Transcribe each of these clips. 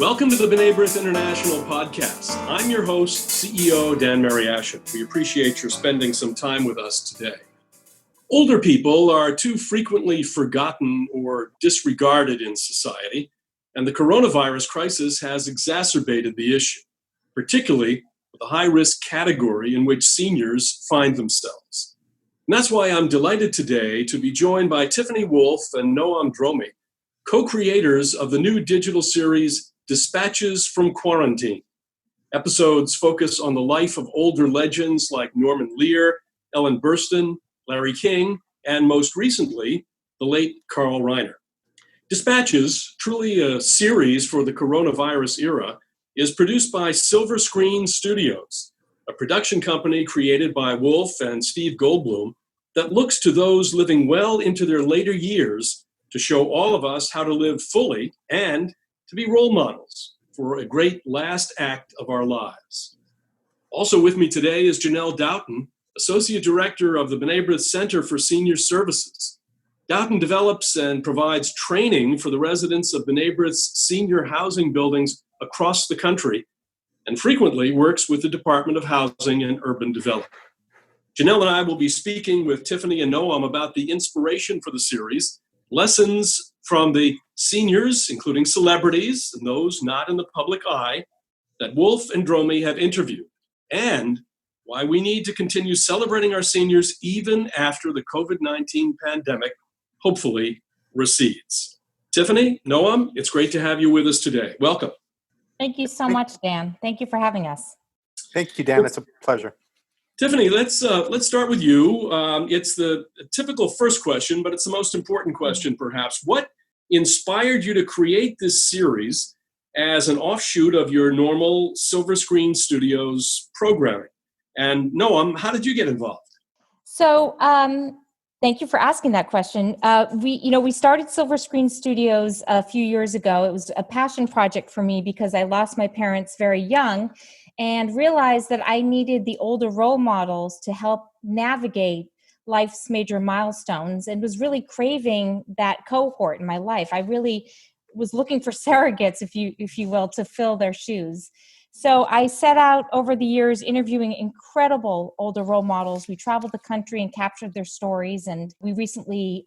Welcome to the B'nai B'rith International podcast. I'm your host, CEO Dan Mariaschin. We appreciate your spending some time with us today. Older people are too frequently forgotten or disregarded in society, and the coronavirus crisis has exacerbated the issue, particularly with the high-risk category in which seniors find themselves. And that's why I'm delighted today to be joined by Tiffany Woolf and Noam Dromi, co-creators of the new digital series Dispatches from Quarantine. Episodes focus on the life of older legends like Norman Lear, Ellyn Burstyn, Larry King, and most recently, the late Carl Reiner. Dispatches, truly a series for the coronavirus era, is produced by Silver Screen Studios, a production company created by Woolf and Steve Goldbloom that looks to those living well into their later years to show all of us how to live fully and to be role models for a great last act of our lives. Also with me today is Janel Doughten, Associate Director of the B'nai B'rith Center for Senior Services. Doughten develops and provides training for the residents of B'nai B'rith's senior housing buildings across the country and frequently works with the Department of Housing and Urban Development. Janel and I will be speaking with Tiffany and Noam about the inspiration for the series, lessons from the seniors, including celebrities and those not in the public eye, that Woolf and Dromi have interviewed, and why we need to continue celebrating our seniors even after the COVID-19 pandemic hopefully recedes. Tiffany, Noam, it's great to have you with us today. Welcome. Thank you so much, Dan. Thank you for having us. Thank you, Dan. It's a pleasure. Tiffany, let's start with you. It's the typical first question, but it's the most important question, perhaps. What inspired you to create this series as an offshoot of your normal Silver Screen Studios programming? And Noam, how did you get involved? So, thank you for asking that question. We started Silver Screen Studios a few years ago. It was a passion project for me because I lost my parents very young and realized that I needed the older role models to help navigate life's major milestones, and was really craving that cohort in my life. I really was looking for surrogates, if you will, to fill their shoes. So I set out over the years interviewing incredible older role models. We traveled the country and captured their stories, and we recently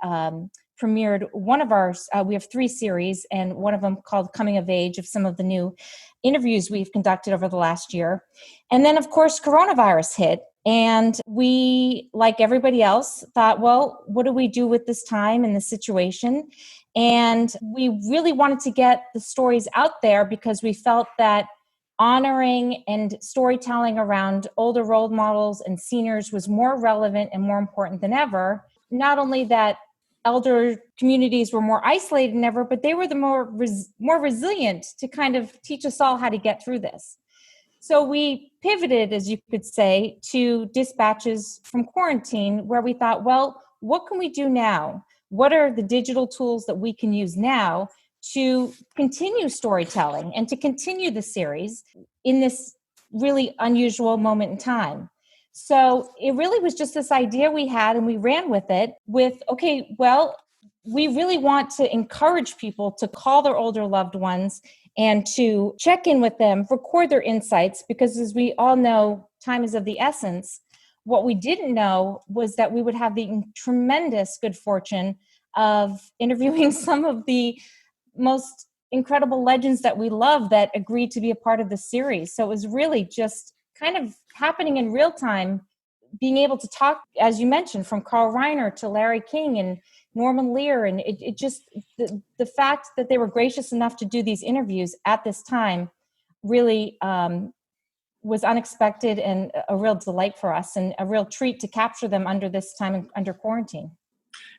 premiered one of our, we have 3 series, and one of them called Coming of Age, of some of the new interviews we've conducted over the last year. And then, of course, coronavirus hit. And we, like everybody else, thought, well, what do we do with this time and this situation? And we really wanted to get the stories out there because we felt that honoring and storytelling around older role models and seniors was more relevant and more important than ever. Not only that elder communities were more isolated than ever, but they were the more resilient to kind of teach us all how to get through this. So we pivoted, as you could say, to Dispatches from Quarantine, where we thought, well, what can we do now? What are the digital tools that we can use now to continue storytelling and to continue the series in this really unusual moment in time? So it really was just this idea we had, and we ran with it with, okay, well, we really want to encourage people to call their older loved ones and to check in with them, record their insights, because as we all know, time is of the essence. What we didn't know was that we would have the tremendous good fortune of interviewing some of the most incredible legends that we love that agreed to be a part of the series. So it was really just kind of happening in real time, being able to talk, as you mentioned, from Carl Reiner to Larry King and Norman Lear. And it just, the fact that they were gracious enough to do these interviews at this time really was unexpected and a real delight for us, and a real treat to capture them under this time under quarantine.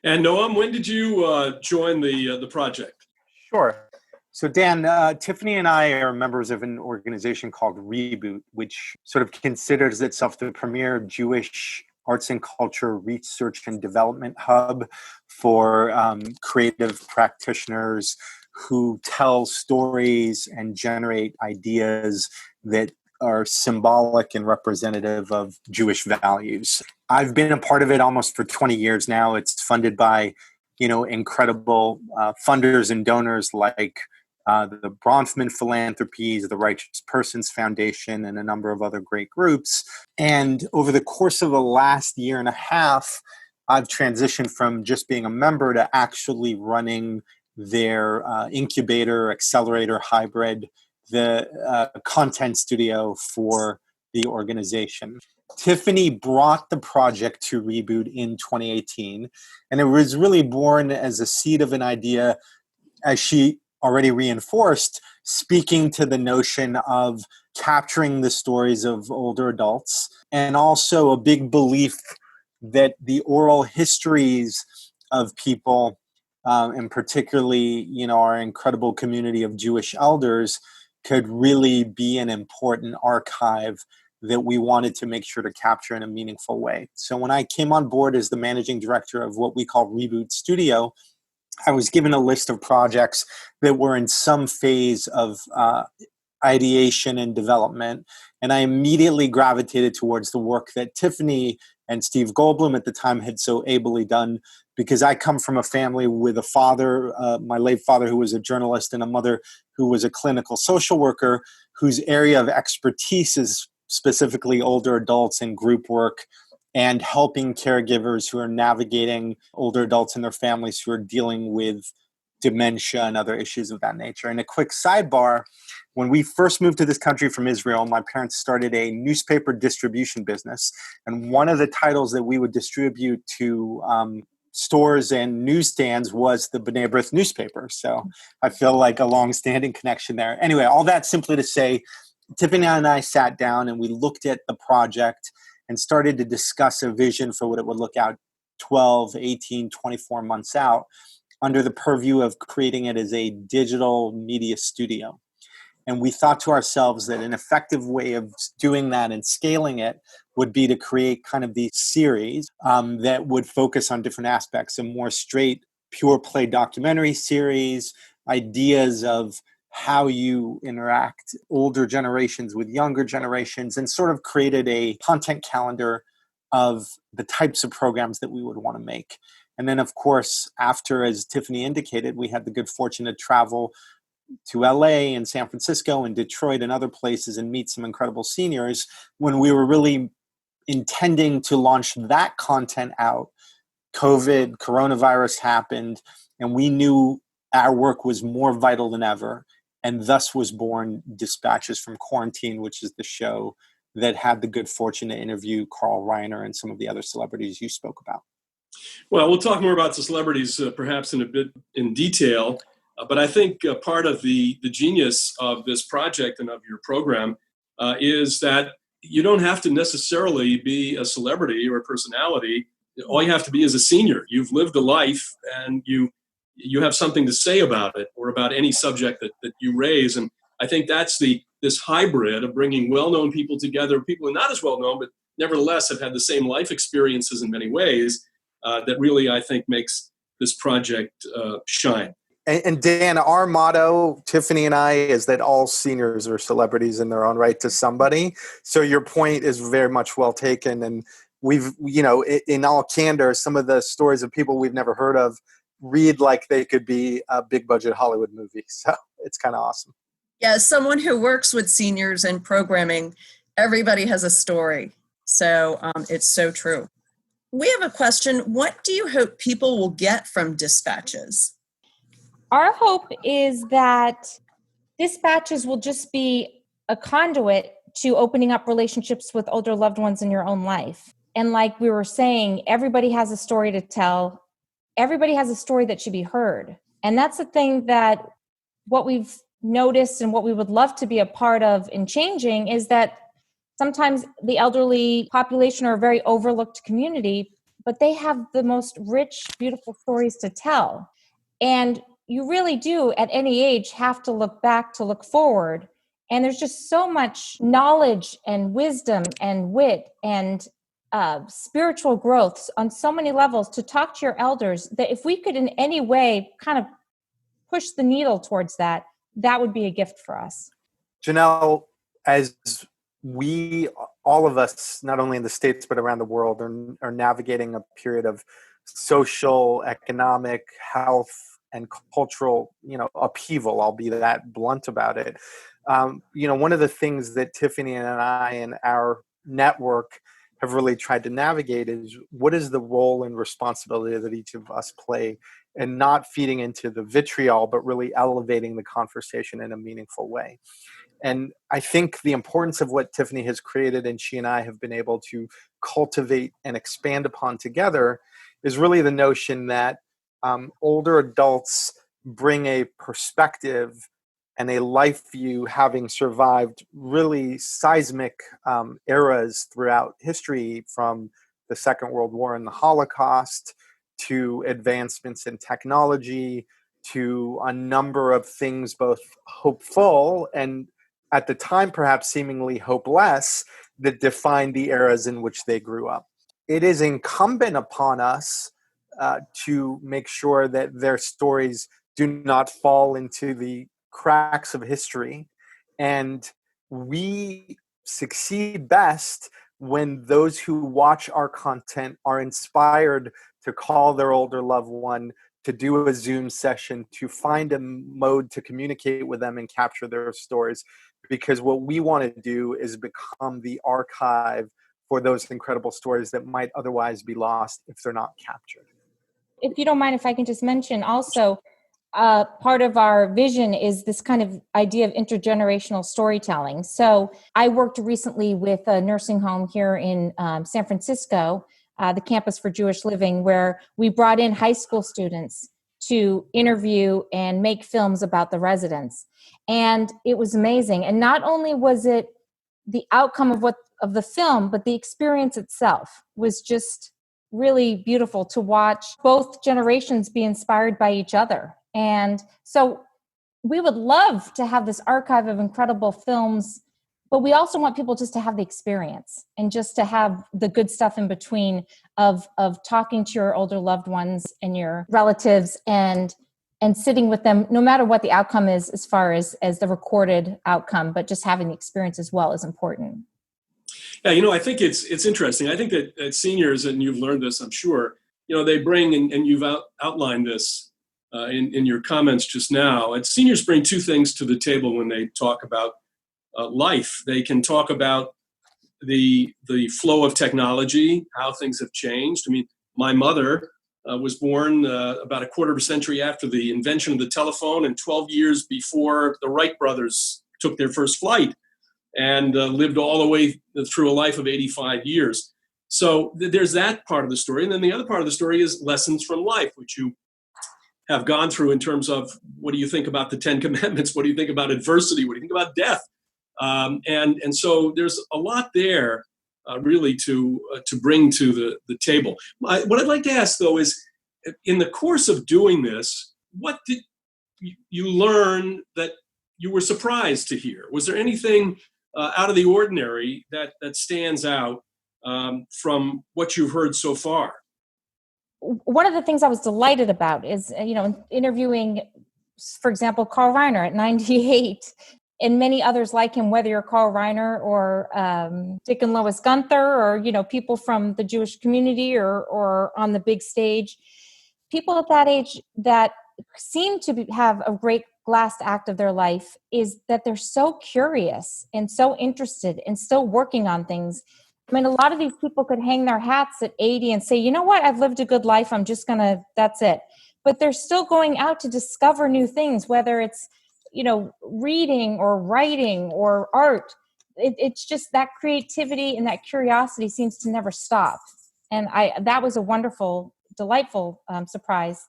And Noam, when did you join the project? Sure. So Dan, Tiffany and I are members of an organization called Reboot, which sort of considers itself the premier Jewish arts and culture research and development hub for creative practitioners who tell stories and generate ideas that are symbolic and representative of Jewish values. I've been a part of it almost for 20 years now. It's funded by, incredible funders and donors like the Bronfman Philanthropies, the Righteous Persons Foundation, and a number of other great groups. And over the course of the last year and a half, I've transitioned from just being a member to actually running their incubator, accelerator, hybrid, the content studio for the organization. Tiffany brought the project to Reboot in 2018, and it was really born as a seed of an idea, as she already reinforced, speaking to the notion of capturing the stories of older adults, and also a big belief that the oral histories of people, and particularly, our incredible community of Jewish elders, could really be an important archive that we wanted to make sure to capture in a meaningful way. So when I came on board as the managing director of what we call Reboot Studio, I was given a list of projects that were in some phase of ideation and development. And I immediately gravitated towards the work that Tiffany and Steve Goldbloom at the time had so ably done, because I come from a family with a father, my late father, who was a journalist, and a mother who was a clinical social worker, whose area of expertise is specifically older adults and group work, and helping caregivers who are navigating older adults and their families who are dealing with dementia and other issues of that nature. And a quick sidebar, when we first moved to this country from Israel, my parents started a newspaper distribution business. And one of the titles that we would distribute to stores and newsstands was the B'nai B'rith newspaper. So I feel like a long-standing connection there. Anyway, all that simply to say, Tiffany and I sat down and we looked at the project and started to discuss a vision for what it would look out 12, 18, 24 months out, under the purview of creating it as a digital media studio. And we thought to ourselves that an effective way of doing that and scaling it would be to create kind of these series that would focus on different aspects, a more straight, pure play documentary series, ideas of how you interact older generations with younger generations, and sort of created a content calendar of the types of programs that we would want to make. And then, of course, after, as Tiffany indicated, we had the good fortune to travel to LA and San Francisco and Detroit and other places and meet some incredible seniors. When we were really intending to launch that content out, coronavirus happened, and we knew our work was more vital than ever. And thus was born Dispatches from Quarantine, which is the show that had the good fortune to interview Carl Reiner and some of the other celebrities you spoke about. Well, we'll talk more about the celebrities perhaps in a bit in detail. But I think part of the genius of this project and of your program is that you don't have to necessarily be a celebrity or a personality. All you have to be is a senior. You've lived a life and you have something to say about it or about any subject that you raise. And I think that's this hybrid of bringing well-known people together, people who are not as well-known, but nevertheless have had the same life experiences in many ways, that really, I think, makes this project shine. And Dan, our motto, Tiffany and I, is that all seniors are celebrities in their own right to somebody. So your point is very much well taken. And we've, in all candor, some of the stories of people we've never heard of read like they could be a big budget Hollywood movie. So it's kind of awesome. Yeah, as someone who works with seniors in programming, everybody has a story. So it's so true. We have a question. What do you hope people will get from Dispatches? Our hope is that Dispatches will just be a conduit to opening up relationships with older loved ones in your own life. And like we were saying, everybody has a story to tell. Everybody has a story that should be heard. And that's the thing that what we've noticed and what we would love to be a part of in changing is that sometimes the elderly population are a very overlooked community, but they have the most rich, beautiful stories to tell. And you really do, at any age, have to look back to look forward. And there's just so much knowledge and wisdom and wit and spiritual growth on so many levels to talk to your elders that if we could in any way kind of push the needle towards that, that would be a gift for us. Janel, as we, all of us, not only in the States, but around the world, are navigating a period of social, economic, health, and cultural, upheaval. I'll be that blunt about it. One of the things that Tiffany and I and our network have really tried to navigate is what is the role and responsibility that each of us play, and not feeding into the vitriol, but really elevating the conversation in a meaningful way. And I think the importance of what Tiffany has created and she and I have been able to cultivate and expand upon together is really the notion that older adults bring a perspective and a life view, having survived really seismic eras throughout history, from the Second World War and the Holocaust to advancements in technology to a number of things, both hopeful and at the time perhaps seemingly hopeless, that defined the eras in which they grew up. It is incumbent upon us to make sure that their stories do not fall into the cracks of history. And we succeed best when those who watch our content are inspired to call their older loved one, to do a Zoom session, to find a mode to communicate with them and capture their stories. Because what we want to do is become the archive for those incredible stories that might otherwise be lost if they're not captured. If you don't mind, if I can just mention also, part of our vision is this kind of idea of intergenerational storytelling. So I worked recently with a nursing home here in San Francisco, the Campus for Jewish Living, where we brought in high school students to interview and make films about the residents. And it was amazing. And not only was it the outcome of the film, but the experience itself was just really beautiful to watch both generations be inspired by each other. And so we would love to have this archive of incredible films, but we also want people just to have the experience and just to have the good stuff in between of talking to your older loved ones and your relatives and sitting with them, no matter what the outcome is as far as the recorded outcome, but just having the experience as well is important. Yeah, I think it's interesting. I think that seniors, and you've learned this, I'm sure, they bring, and you've outlined this in your comments just now, and seniors bring two things to the table when they talk about life. They can talk about the flow of technology, how things have changed. I mean, my mother was born about a quarter of a century after the invention of the telephone and 12 years before the Wright brothers took their first flight, and lived all the way through a life of 85 years. So there's that part of the story. And then the other part of the story is lessons from life, which you have gone through in terms of, what do you think about the 10 Commandments? What do you think about adversity? What do you think about death? And so there's a lot there really to bring to the table. What I'd like to ask, though, is in the course of doing this, what did you learn that you were surprised to hear? Was there anything out of the ordinary that stands out from what you've heard so far? One of the things I was delighted about is, interviewing, for example, Carl Reiner at 98, and many others like him, whether you're Carl Reiner or Dick and Lois Gunther, or, people from the Jewish community or on the big stage. People at that age that seem to have a great last act of their life is that they're so curious and so interested and still working on things. I mean, a lot of these people could hang their hats at 80 and say, you know what, I've lived a good life. I'm just that's it. But they're still going out to discover new things, whether it's, reading or writing or art. It's just that creativity and that curiosity seems to never stop. And that was a wonderful, delightful surprise.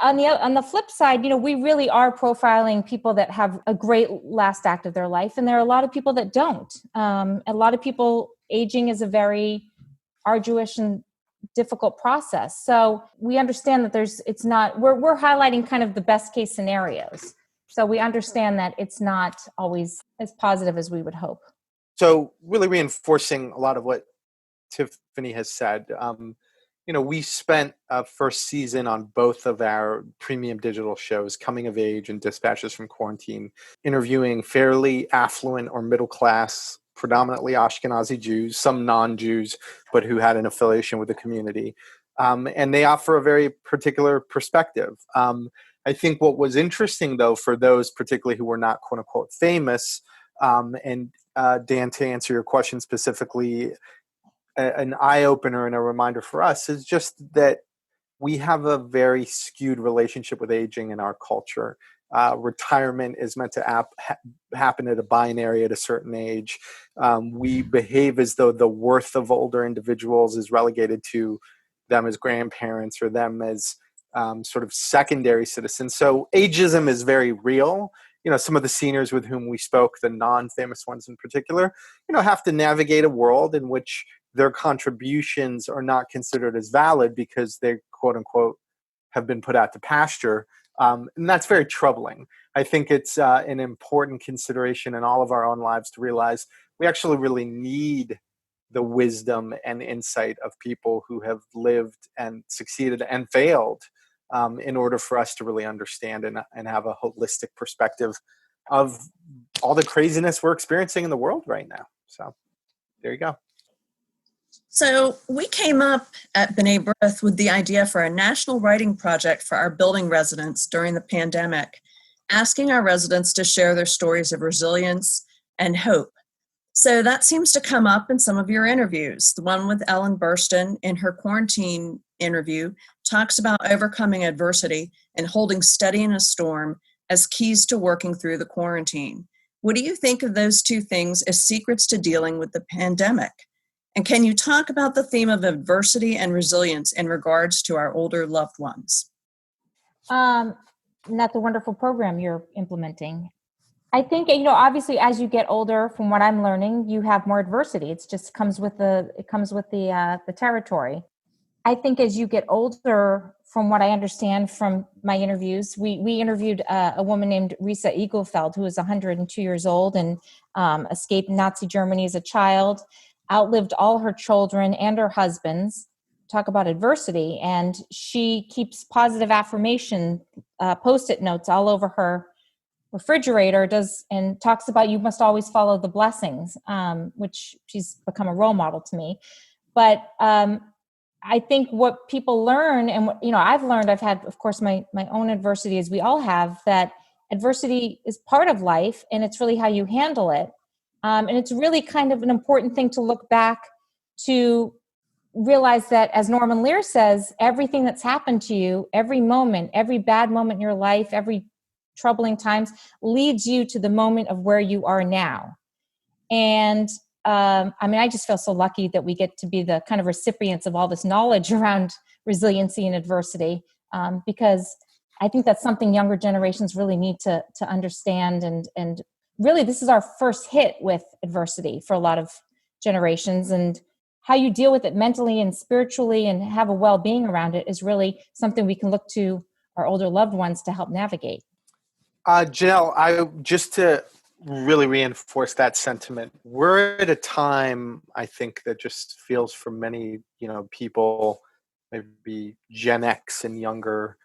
On the flip side, we really are profiling people that have a great last act of their life, and there are a lot of people that don't. A lot of people, aging is a very arduous and difficult process. So we understand that we're highlighting kind of the best case scenarios. So we understand that it's not always as positive as we would hope. So really reinforcing a lot of what Tiffany has said. We spent a first season on both of our premium digital shows, Coming of Age and Dispatches from Quarantine, interviewing fairly affluent or middle class, predominantly Ashkenazi Jews, some non-Jews, but who had an affiliation with the community, And they offer a very particular perspective. I think what was interesting, though, for those particularly who were not quote unquote famous, and Dan, to answer your question specifically, an eye opener and a reminder for us is just that we have a very skewed relationship with aging in our culture. Retirement is meant to happen at a binary at a certain age. We behave as though the worth of older individuals is relegated to them as grandparents or them as sort of secondary citizens. So ageism is very real. Some of the seniors with whom we spoke, the non-famous ones in particular, have to navigate a world in which their contributions are not considered as valid because they, quote unquote, have been put out to pasture. And that's very troubling. I think it's an important consideration in all of our own lives to realize we actually really need the wisdom and insight of people who have lived and succeeded and failed in order for us to really understand and have a holistic perspective of all the craziness we're experiencing in the world right now. So there you go. So we came up at B'nai B'rith with the idea for a national writing project for our building residents during the pandemic, asking our residents to share their stories of resilience and hope. So that seems to come up in some of your interviews. The one with Ellyn Burstyn in her quarantine interview talks about overcoming adversity and holding steady in a storm as keys to working through the quarantine. What do you think of those two things as secrets to dealing with the pandemic? And can you talk about the theme of adversity and resilience in regards to our older loved ones? That's a wonderful program you're implementing. I think, obviously as you get older, from what I'm learning, you have more adversity. It just comes with the territory. I think as you get older, from what I understand from my interviews, we interviewed a woman named Risa Eaglefeld, who was 102 years old and escaped Nazi Germany as a child, outlived all her children and her husbands. Talk about adversity. And she keeps positive affirmation Post-it notes all over her refrigerator, and talks about you must always follow the blessings, which she's become a role model to me. But I think what people learn, and I've learned, I've had, of course, my own adversity, as we all have, that adversity is part of life, and it's really how you handle it. And it's really kind of an important thing to look back to realize that, as Norman Lear says, everything that's happened to you, every moment, every bad moment in your life, every troubling times leads you to the moment of where you are now. And I just feel so lucky that we get to be the kind of recipients of all this knowledge around resiliency and adversity, because I think that's something younger generations really need to understand. And really, this is our first hit with adversity for a lot of generations, and how you deal with it mentally and spiritually and have a well-being around it is really something we can look to our older loved ones to help navigate. Janel, just to really reinforce that sentiment, we're at a time, I think, that just feels for many, people, maybe Gen X and younger,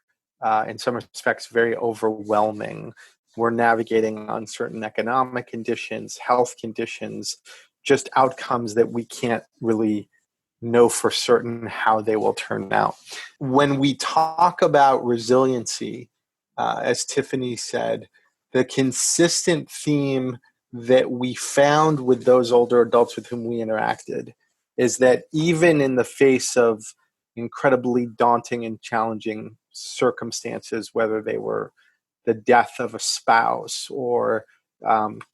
in some respects, very overwhelming. We're navigating uncertain economic conditions, health conditions, just outcomes that we can't really know for certain how they will turn out. When we talk about resiliency, as Tiffany said, the consistent theme that we found with those older adults with whom we interacted is that even in the face of incredibly daunting and challenging circumstances, whether they were the death of a spouse or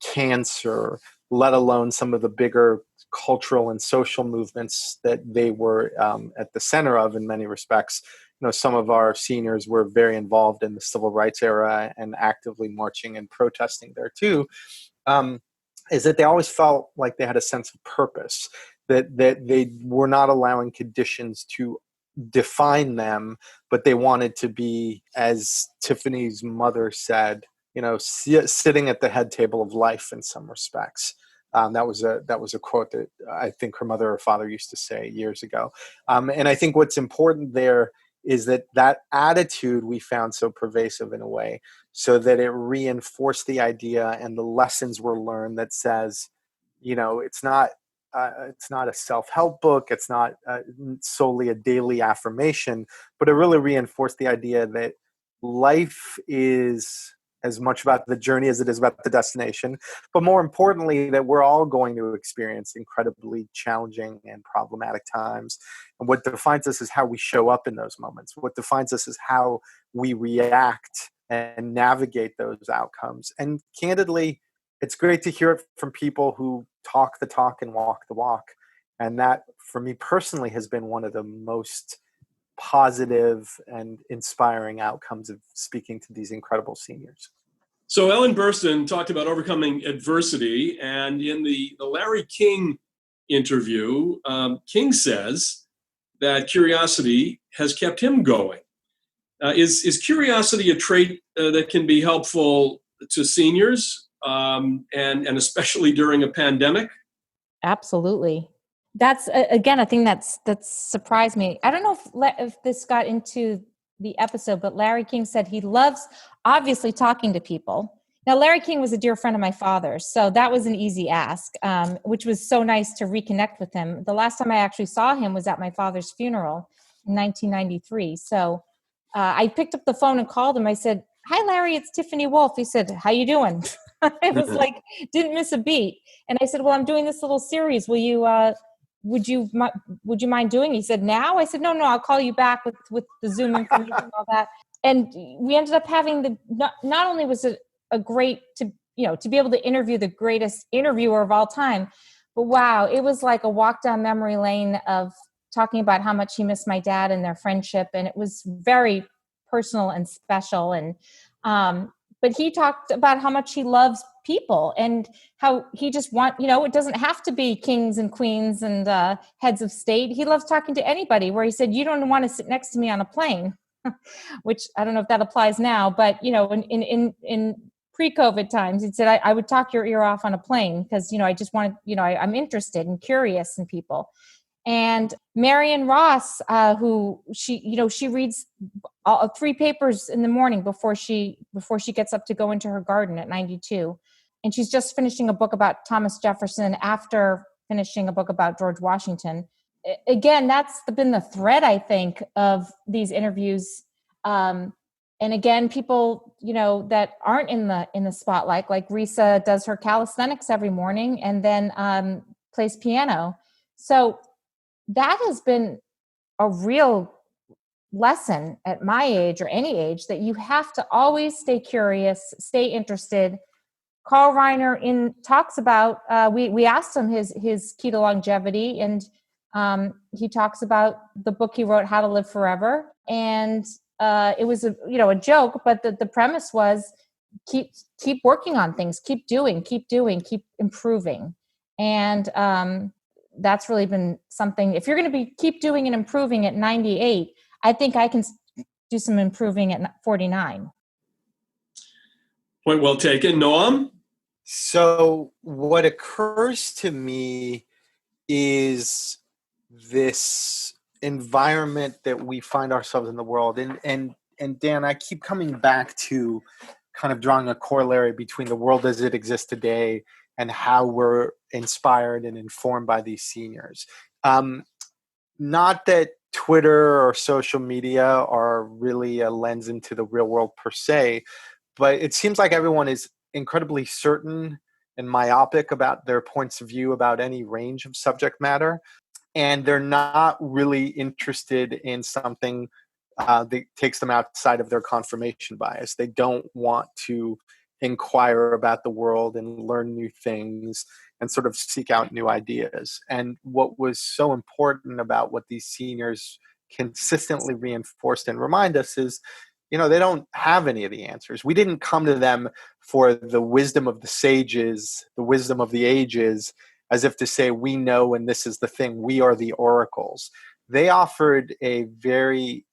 cancer, let alone some of the bigger cultural and social movements that they were at the center of in many respects. Some of our seniors were very involved in the civil rights era and actively marching and protesting there too, is that they always felt like they had a sense of purpose, that they were not allowing conditions to define them, but they wanted to be, as Tiffany's mother said, sitting at the head table of life in some respects. That was a quote that I think her mother or father used to say years ago. And I think what's important there is that attitude we found so pervasive in a way, so that it reinforced the idea and the lessons were learned that says, it's not a self-help book. It's not solely a daily affirmation, but it really reinforced the idea that life is as much about the journey as it is about the destination, but more importantly, that we're all going to experience incredibly challenging and problematic times. And what defines us is how we show up in those moments. What defines us is how we react and navigate those outcomes. And candidly, it's great to hear it from people who talk the talk and walk the walk. And that, for me personally, has been one of the most positive and inspiring outcomes of speaking to these incredible seniors. So Ellyn Burstyn talked about overcoming adversity, and in the Larry King interview, King says that curiosity has kept him going. Is curiosity a trait that can be helpful to seniors, and especially during a pandemic? Absolutely. That's again a thing that's surprised me. I don't know if this got into the episode, but Larry King said he loves obviously talking to people. Now, Larry King was a dear friend of my father's, so that was an easy ask, which was so nice to reconnect with him. The last time I actually saw him was at my father's funeral in 1993. So I picked up the phone and called him. I said, "Hi, Larry, it's Tiffany Woolf." He said, "How you doing?" I was like, didn't miss a beat. And I said, "Well, I'm doing this little series. Will you? Would you mind doing it?" He said, "Now?" I said, No, I'll call you back with the Zoom information and all that. And we ended up having not only was it a great to be able to interview the greatest interviewer of all time, but wow, it was like a walk down memory lane of talking about how much he missed my dad and their friendship. And it was very personal and special. And, but he talked about how much he loves people and how he just it doesn't have to be kings and queens and heads of state. He loves talking to anybody, where he said, "You don't want to sit next to me on a plane," which I don't know if that applies now, but in pre-COVID times, he said, I would talk your ear off on a plane because, I just want to, I'm interested and curious in people. And Marion Ross, who she reads all 3 papers in the morning before she gets up to go into her garden at 92. And she's just finishing a book about Thomas Jefferson after finishing a book about George Washington. Again, that's been the thread, I think, of these interviews. And again, people, that aren't in the spotlight, like Risa does her calisthenics every morning and then plays piano. So that has been a real lesson at my age or any age, that you have to always stay curious, stay interested. Carl Reiner talks about, we asked him his key to longevity, and he talks about the book he wrote, How to Live Forever. And it was a joke, but the premise was keep working on things, keep doing, keep improving. And that's really been something. If you're going to keep doing and improving at 98, I think I can do some improving at 49. Point well taken. Noam? So what occurs to me is this environment that we find ourselves in the world. And Dan, I keep coming back to kind of drawing a corollary between the world as it exists today and how we're inspired and informed by these seniors. Not that Twitter or social media are really a lens into the real world per se, but it seems like everyone is incredibly certain and myopic about their points of view about any range of subject matter. And they're not really interested in something that takes them outside of their confirmation bias. They don't want to inquire about the world and learn new things and sort of seek out new ideas. And what was so important about what these seniors consistently reinforced and remind us is, they don't have any of the answers. We didn't come to them for the wisdom of the sages, the wisdom of the ages, as if to say, we know and this is the thing, we are the oracles. They offered a very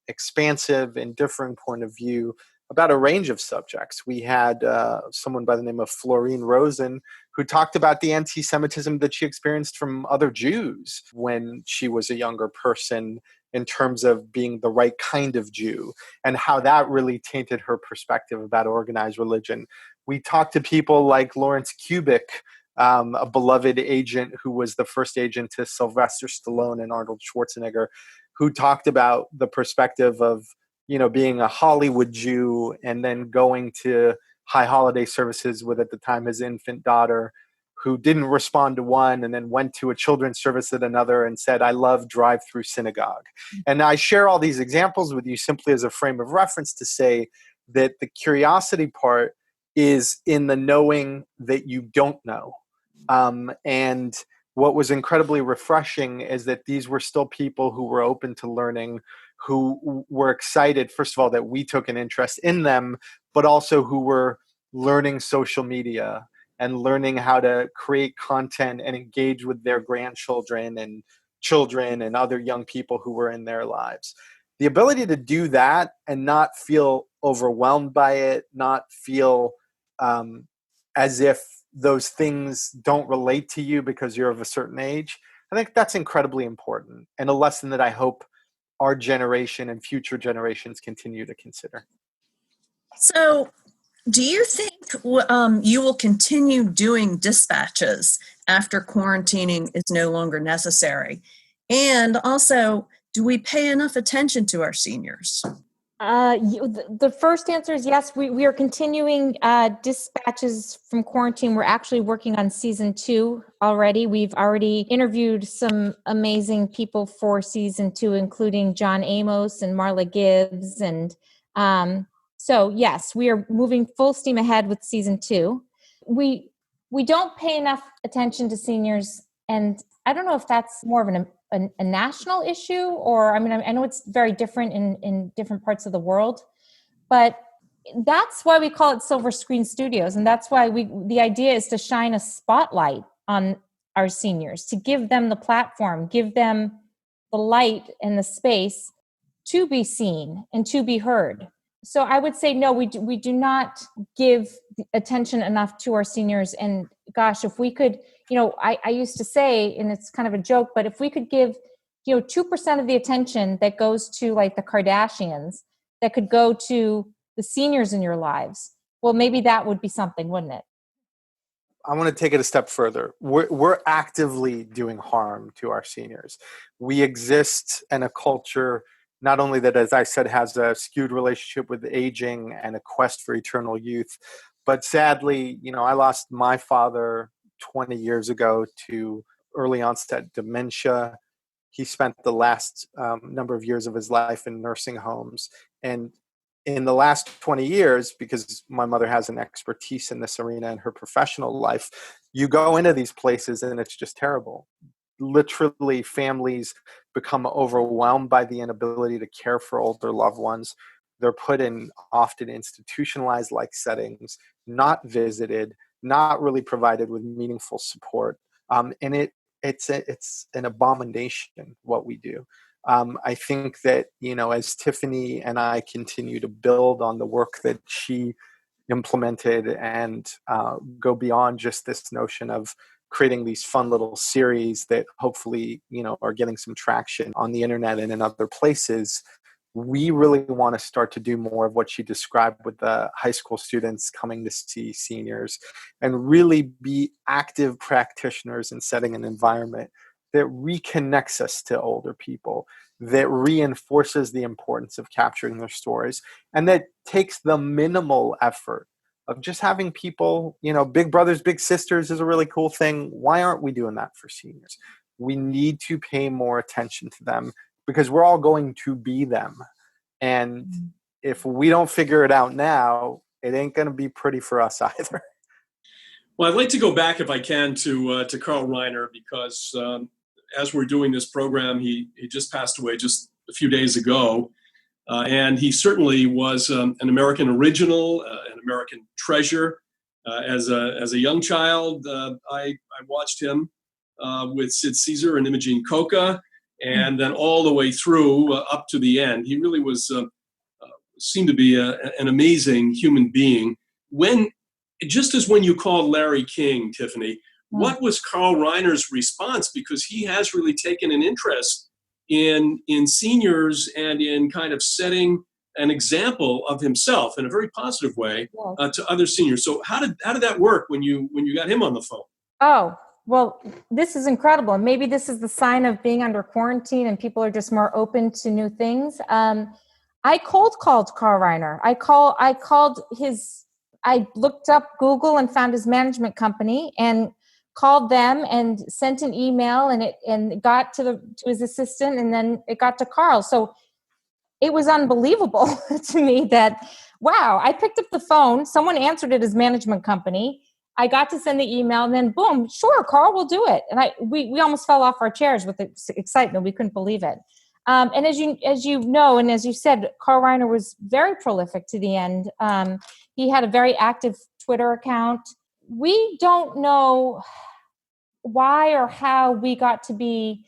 expansive and differing point of view about a range of subjects. We had someone by the name of Florine Rosen who talked about the anti-Semitism that she experienced from other Jews when she was a younger person, in terms of being the right kind of Jew, and how that really tainted her perspective about organized religion. We talked to people like Lawrence Kubik, a beloved agent who was the first agent to Sylvester Stallone and Arnold Schwarzenegger, who talked about the perspective of, being a Hollywood Jew and then going to high holiday services with, at the time, his infant daughter, who didn't respond to one and then went to a children's service at another and said, "I love drive-through synagogue." And I share all these examples with you simply as a frame of reference to say that the curiosity part is in the knowing that you don't know. And what was incredibly refreshing is that these were still people who were open to learning, who were excited, first of all, that we took an interest in them, but also who were learning social media and learning how to create content and engage with their grandchildren and children and other young people who were in their lives. The ability to do that and not feel overwhelmed by it, not feel as if those things don't relate to you because you're of a certain age, I think that's incredibly important, and a lesson that I hope our generation and future generations continue to consider. So, do you think you will continue doing dispatches after quarantining is no longer necessary? And also, do we pay enough attention to our seniors? The first answer is yes. We are continuing dispatches from quarantine. We're actually working on season 2 already. We've already interviewed some amazing people for season 2, including John Amos and Marla Gibbs. And so, yes, we are moving full steam ahead with season 2. We don't pay enough attention to seniors, and I don't know if that's more of a national issue, or I know it's very different in different parts of the world, but that's why we call it Silver Screen Studios, and that's why the idea is to shine a spotlight on our seniors, to give them the platform, give them the light and the space to be seen and to be heard. So I would say no, we do not give attention enough to our seniors. And gosh, if we could, I used to say, and it's kind of a joke, but if we could give, 2% of the attention that goes to like the Kardashians, that could go to the seniors in your lives, well, maybe that would be something, wouldn't it? I want to take it a step further. We're actively doing harm to our seniors. We exist in a culture not only that, as I said, has a skewed relationship with aging and a quest for eternal youth, but sadly, I lost my father 20 years ago to early onset dementia. He spent the last number of years of his life in nursing homes. And in the last 20 years, because my mother has an expertise in this arena in her professional life, you go into these places and it's just terrible. Literally, families become overwhelmed by the inability to care for older loved ones. They're put in often institutionalized like settings, not visited, not really provided with meaningful support. And it's an abomination what we do. I think that, as Tiffany and I continue to build on the work that she implemented and go beyond just this notion of creating these fun little series that hopefully, are getting some traction on the internet and in other places, we really want to start to do more of what she described with the high school students coming to see seniors, and really be active practitioners in setting an environment that reconnects us to older people, that reinforces the importance of capturing their stories, and that takes the minimal effort of just having people, big brothers, big sisters is a really cool thing. Why aren't we doing that for seniors? We need to pay more attention to them because we're all going to be them. And if we don't figure it out now, it ain't going to be pretty for us either. Well, I'd like to go back, if I can, to Carl Reiner, because as we're doing this program, he just passed away just a few days ago. And he certainly was an American original, an American treasure. As a young child, I watched him with Sid Caesar and Imogene Coca, and then all the way through up to the end. He really was seemed to be an amazing human being. Just as when you called Larry King, Tiffany, what was Carl Reiner's response? Because he has really taken an interest in seniors and in kind of setting an example of himself in a very positive way to other seniors. So how did that work when you got him on the phone? Oh, well, this is incredible. Maybe this is the sign of being under quarantine and people are just more open to new things. I cold called Carl Reiner. I looked up Google and found his management company and called them and sent an email, and it got to his assistant, and then it got to Carl. So it was unbelievable to me that, wow, I picked up the phone, someone answered it as management company. I got to send the email, and then boom, sure, Carl will do it. And we almost fell off our chairs with excitement. We couldn't believe it. And as you know, and as you said, Carl Reiner was very prolific to the end. He had a very active Twitter account. We don't know why or how we got to be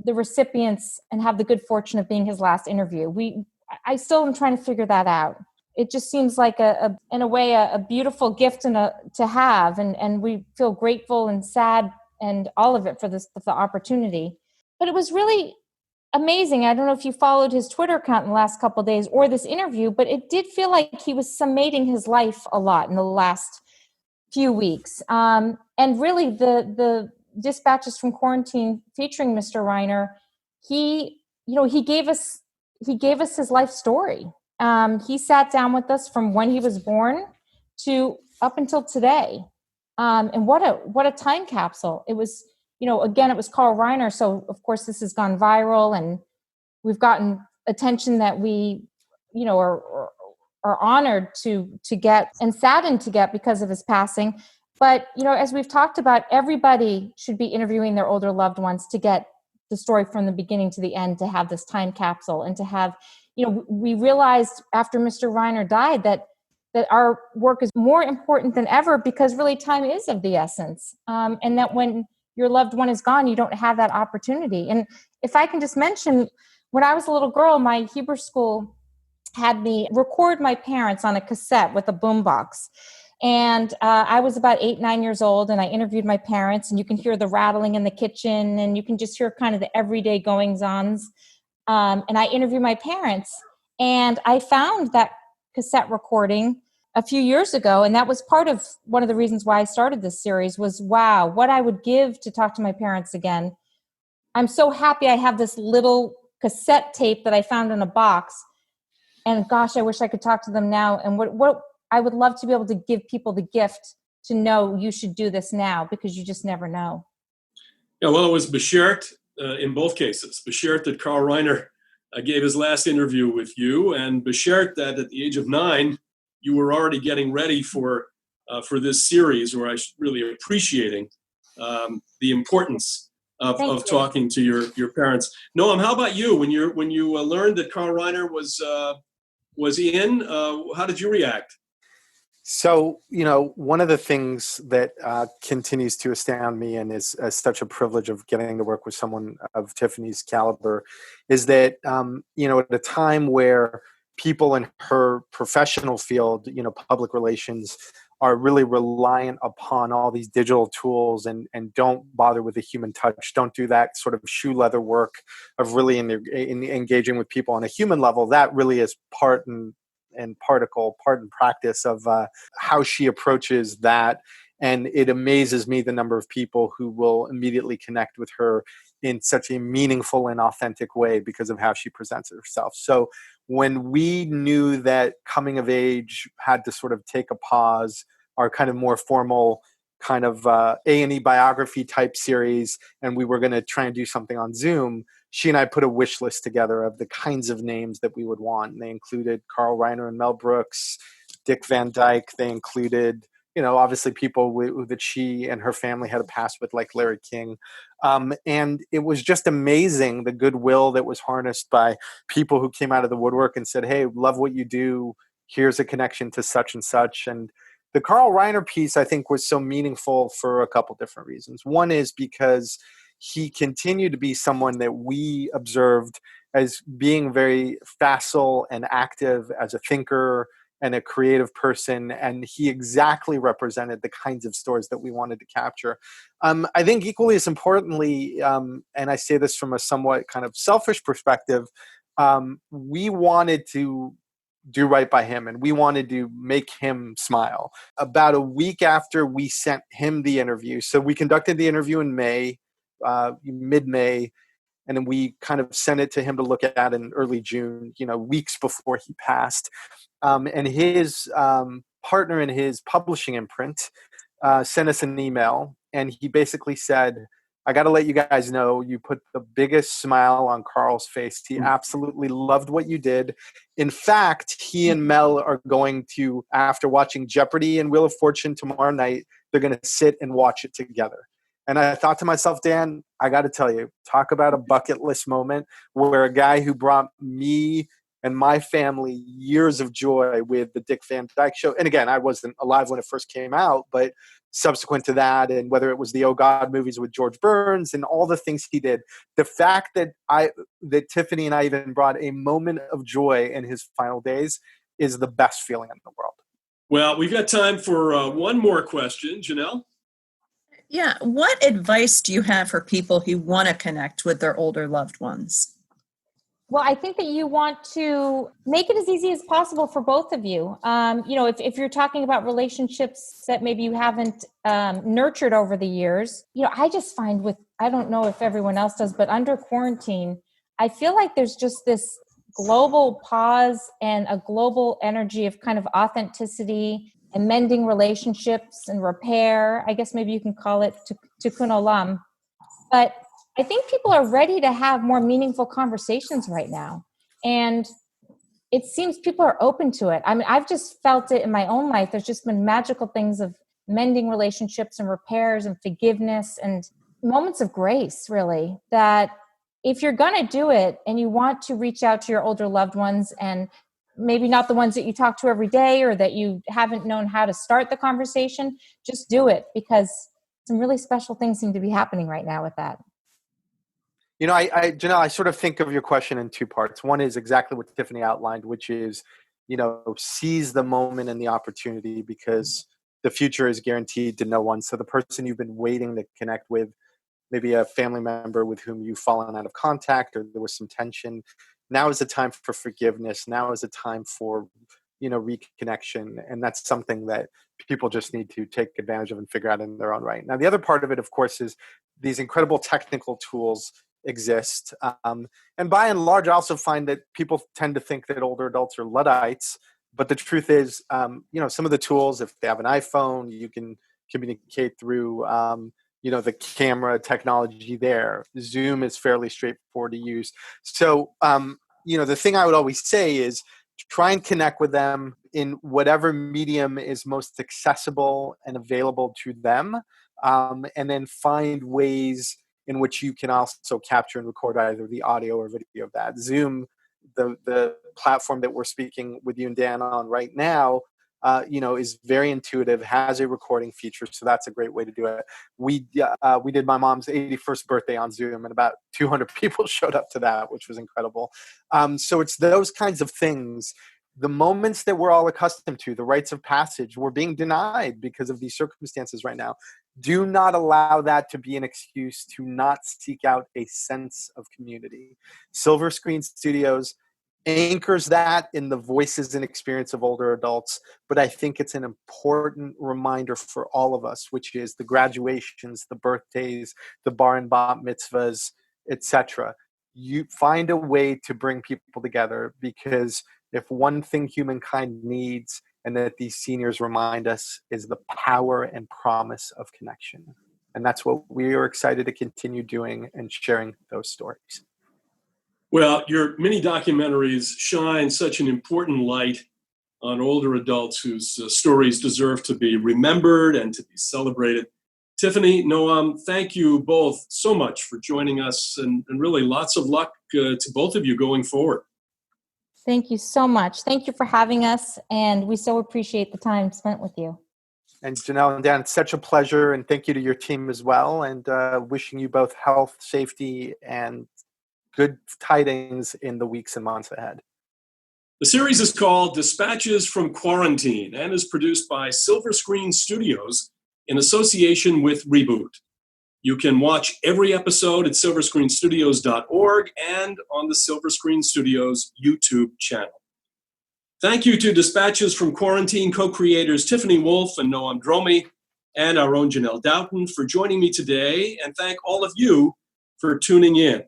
the recipients and have the good fortune of being his last interview. I still am trying to figure that out. It just seems like in a way a beautiful gift to have, and we feel grateful and sad and all of it for the opportunity. But it was really amazing. I don't know if you followed his Twitter account in the last couple of days or this interview, but it did feel like he was summating his life a lot in the last few weeks. And really the Dispatches from Quarantine featuring Mr. Reiner, he gave us his life story. He sat down with us from when he was born to up until today. And what a time capsule. It was, again, it was Carl Reiner. So of course this has gone viral and we've gotten attention that we, are honored to get and saddened to get because of his passing. But, as we've talked about, everybody should be interviewing their older loved ones to get the story from the beginning to the end, to have this time capsule and to have, we realized after Mr. Reiner died that our work is more important than ever because really time is of the essence. And that when your loved one is gone, you don't have that opportunity. And if I can just mention, when I was a little girl, my Hebrew school had me record my parents on a cassette with a boombox. And I was about 8, 9 years old, and I interviewed my parents, and you can hear the rattling in the kitchen, and you can just hear kind of the everyday goings-ons. And I interviewed my parents, and I found that cassette recording a few years ago, and that was part of one of the reasons why I started this series was, wow, what I would give to talk to my parents again. I'm so happy I have this little cassette tape that I found in a box. And gosh, I wish I could talk to them now. And what I would love to be able to give people the gift to know you should do this now because you just never know. Yeah, well, it was Beshert in both cases. Beshert that Carl Reiner gave his last interview with you, and Beshert that at the age of 9, you were already getting ready for this series, where I really appreciating the importance of talking to your parents. Noam, how about you? When you learned that Carl Reiner was in, how did you react? So, one of the things that continues to astound me and is such a privilege of getting to work with someone of Tiffany's caliber is that, at a time where people in her professional field, public relations, are really reliant upon all these digital tools and don't bother with the human touch, don't do that sort of shoe leather work of really in engaging with people on a human level, that really is part and practice of how she approaches that. And it amazes me the number of people who will immediately connect with her in such a meaningful and authentic way because of how she presents herself. So when we knew that Coming of Age had to sort of take a pause, our kind of more formal kind of A&E biography type series, and we were going to try and do something on Zoom, she and I put a wish list together of the kinds of names that we would want. And they included Carl Reiner and Mel Brooks, Dick Van Dyke. They included, obviously people that she and her family had a past with, like Larry King. And it was just amazing, the goodwill that was harnessed by people who came out of the woodwork and said, hey, love what you do. Here's a connection to such and such. And the Carl Reiner piece, I think, was so meaningful for a couple different reasons. One is because he continued to be someone that we observed as being very facile and active as a thinker and a creative person, and he exactly represented the kinds of stories that we wanted to capture. I think equally as importantly, and I say this from a somewhat kind of selfish perspective, we wanted to do right by him, and we wanted to make him smile. About a week after we sent him the interview, so we conducted the interview in May, mid-May, and then we kind of sent it to him to look at in early June, weeks before he passed. And his partner in his publishing imprint sent us an email, and he basically said, I got to let you guys know, you put the biggest smile on Carl's face. He absolutely loved what you did. In fact, he and Mel are going to, after watching Jeopardy and Wheel of Fortune tomorrow night, they're going to sit and watch it together. And I thought to myself, Dan, I got to tell you, talk about a bucket list moment where a guy who brought me and my family years of joy with the Dick Van Dyke Show. And again, I wasn't alive when it first came out, but subsequent to that, and whether it was the Oh God movies with George Burns and all the things he did, the fact that Tiffany and I even brought a moment of joy in his final days is the best feeling in the world. Well, we've got time for one more question. Janel? Yeah. What advice do you have for people who want to connect with their older loved ones? Well, I think that you want to make it as easy as possible for both of you. If you're talking about relationships that maybe you haven't nurtured over the years, I just find I don't know if everyone else does, but under quarantine, I feel like there's just this global pause and a global energy of kind of authenticity and mending relationships and repair. I guess maybe you can call it tikkun olam. But I think people are ready to have more meaningful conversations right now. And it seems people are open to it. I mean, I've just felt it in my own life. There's just been magical things of mending relationships and repairs and forgiveness and moments of grace, really, that if you're going to do it and you want to reach out to your older loved ones, and maybe not the ones that you talk to every day or that you haven't known how to start the conversation, just do it, because some really special things seem to be happening right now with that. Janelle, I sort of think of your question in two parts. One is exactly what Tiffany outlined, which is, seize the moment and the opportunity, because the future is guaranteed to no one. So the person you've been waiting to connect with, maybe a family member with whom you've fallen out of contact or there was some tension, now is the time for forgiveness. Now is the time for, reconnection. And that's something that people just need to take advantage of and figure out in their own right. Now, the other part of it, of course, is these incredible technical tools exist. And by and large, I also find that people tend to think that older adults are Luddites. But the truth is, some of the tools, if they have an iPhone, you can communicate through, the camera technology there. Zoom is fairly straightforward to use. So, the thing I would always say is try and connect with them in whatever medium is most accessible and available to them. And then find ways in which you can also capture and record either the audio or video of that. Zoom, the platform that we're speaking with you and Dan on right now, is very intuitive, has a recording feature, so that's a great way to do it. We did my mom's 81st birthday on Zoom, and about 200 people showed up to that, which was incredible. So it's those kinds of things. The moments that we're all accustomed to, the rites of passage, we're being denied because of these circumstances right now. Do not allow that to be an excuse to not seek out a sense of community. Silver Screen Studios anchors that in the voices and experience of older adults, but I think it's an important reminder for all of us, which is the graduations, the birthdays, the bar and bat mitzvahs, etc. You find a way to bring people together, because if one thing humankind needs, and that these seniors remind us, is the power and promise of connection. And that's what we are excited to continue doing and sharing those stories. Well, your mini documentaries shine such an important light on older adults whose stories deserve to be remembered and to be celebrated. Tiffany, Noam, thank you both so much for joining us, and really lots of luck to both of you going forward. Thank you so much. Thank you for having us, and we so appreciate the time spent with you. And Janelle and Dan, it's such a pleasure, and thank you to your team as well, and wishing you both health, safety, and good tidings in the weeks and months ahead. The series is called Dispatches from Quarantine and is produced by Silver Screen Studios in association with Reboot. You can watch every episode at silverscreenstudios.org and on the Silver Screen Studios YouTube channel. Thank you to Dispatches from Quarantine co-creators Tiffany Woolf and Noam Dromi, and our own Janel Doughten for joining me today, and thank all of you for tuning in.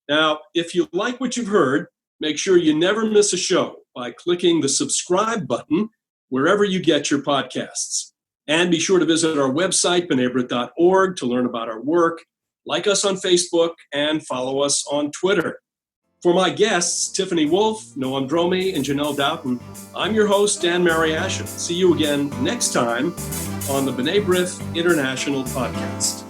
Now, if you like what you've heard, make sure you never miss a show by clicking the subscribe button wherever you get your podcasts. And be sure to visit our website, b'nai to learn about our work, like us on Facebook, and follow us on Twitter. For my guests, Tiffany Woolf, Noam Dromi, and Janel Doughten, I'm your host, Dan Mariaschin. See you again next time on the B'nai B'rith International Podcast.